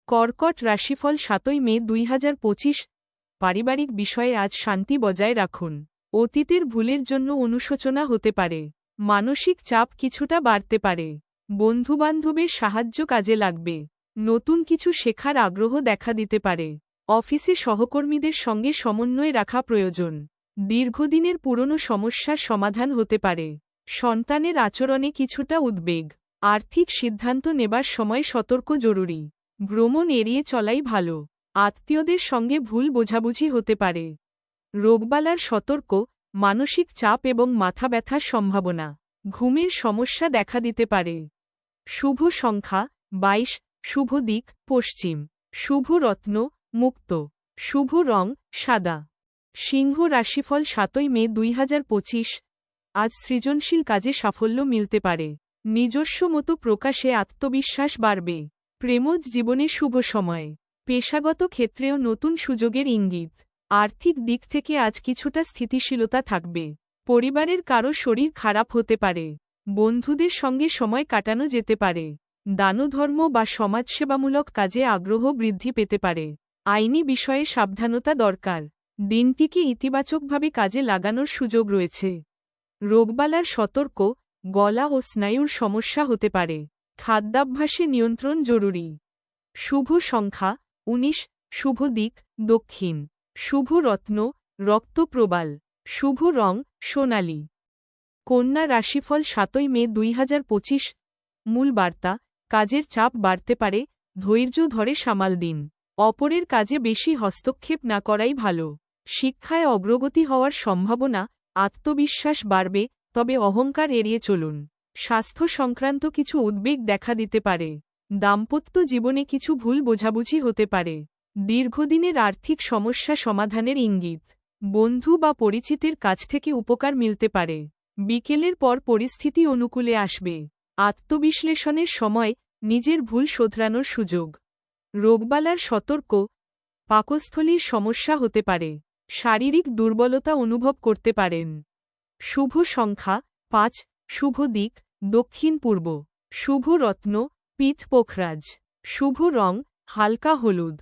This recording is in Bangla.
কর্কট রাশিফল ৭ই মে ২০২৫। পারিবারিক বিষয়ে আজ শান্তি বজায় রাখুন। অতীতের ভুলের জন্য অনুশোচনা হতে পারে। মানসিক চাপ কিছুটা বাড়তে পারে। বন্ধুবান্ধবের সাহায্য কাজে লাগবে। নতুন কিছু শেখার আগ্রহ দেখা দিতে পারে। অফিসে সহকর্মীদের সঙ্গে সমন্বয় রাখা প্রয়োজন। দীর্ঘদিনের পুরনো সমস্যার সমাধান হতে পারে। সন্তানের আচরণে কিছুটা উদ্বেগ। আর্থিক সিদ্ধান্ত নেবার সময় সতর্ক জরুরি। ভ্রমণ এড়িয়ে চলাই ভালো। আত্মীয়দের সঙ্গে ভুল বোঝাবুঝি হতে পারে। রোগবালার সতর্ক, মানসিক চাপ এবং মাথা ব্যথার সম্ভাবনা। ঘুমের সমস্যা দেখা দিতে পারে। শুভ সংখ্যা ২২, শুভ দিক পশ্চিম, শুভ রত্ন মুক্ত, শুভ রং সাদা। সিংহ রাশিফল ৭ই মে ২০২৫। আজ সৃজনশীল কাজে সাফল্য মিলতে পারে। নিজস্ব মতো প্রকাশে আত্মবিশ্বাস বাড়বে। প্রেমজ জীবনে শুভ সময়। পেশাগত ক্ষেত্রেও নতুন সুযোগের ইঙ্গিত। আর্থিক দিক থেকে আজ কিছুটা স্থিতিশীলতা থাকবে। পরিবারের কারো শরীর খারাপ হতে পারে। বন্ধুদের সঙ্গে সময় কাটানো যেতে পারে। দানধর্ম বা সমাজসেবামূলক কাজে আগ্রহ বৃদ্ধি পেতে পারে। আইনি বিষয়ে সাবধানতা দরকার। দিনটিকে ইতিবাচকভাবে কাজে লাগানোর সুযোগ রয়েছে। রোগবালার সতর্ক, গলা ও স্নায়ুর সমস্যা হতে পারে। খাদ্যাভ্যাসে নিয়ন্ত্রণ জরুরি। শুভ সংখ্যা ১৯, শুভ দিক দক্ষিণ, শুভ রত্ন রক্তপ্রবাল, শুভ রং সোনালী। কন্যা রাশিফল ৭ই মে ২০২৫। মূল বার্তা, কাজের চাপ বাড়তে পারে, ধৈর্য ধরে সামাল দিন। অপরের কাজে বেশি হস্তক্ষেপ না করাই ভালো। শিক্ষায় অগ্রগতি হওয়ার সম্ভাবনা, আত্মবিশ্বাস বাড়বে, তবে অহংকার এড়িয়ে চলুন। স্বাস্থ্য সংক্রান্ত কিছু উদ্বেগ দেখা দিতে পারে। দাম্পত্য জীবনে কিছু ভুল বোঝাবুঝি হতে পারে। দীর্ঘদিনের আর্থিক সমস্যা সমাধানের ইঙ্গিত। বন্ধু বা পরিচিতের কাছ থেকে উপকার মিলতে পারে। বিকেলের পর পরিস্থিতি অনুকূলে আসবে। আত্মবিশ্লেষণের সময় নিজের ভুল শোধরানোর সুযোগ। রোগবালার সতর্ক, পাকস্থলীর সমস্যা হতে পারে। শারীরিক দুর্বলতা অনুভব করতে পারেন। শুভ সংখ্যা ৫, শুভ দিক দক্ষিণ পূর্ব, শুভ রত্ন পীত পোখরাজ, শুভ রং হালকা হলুদ।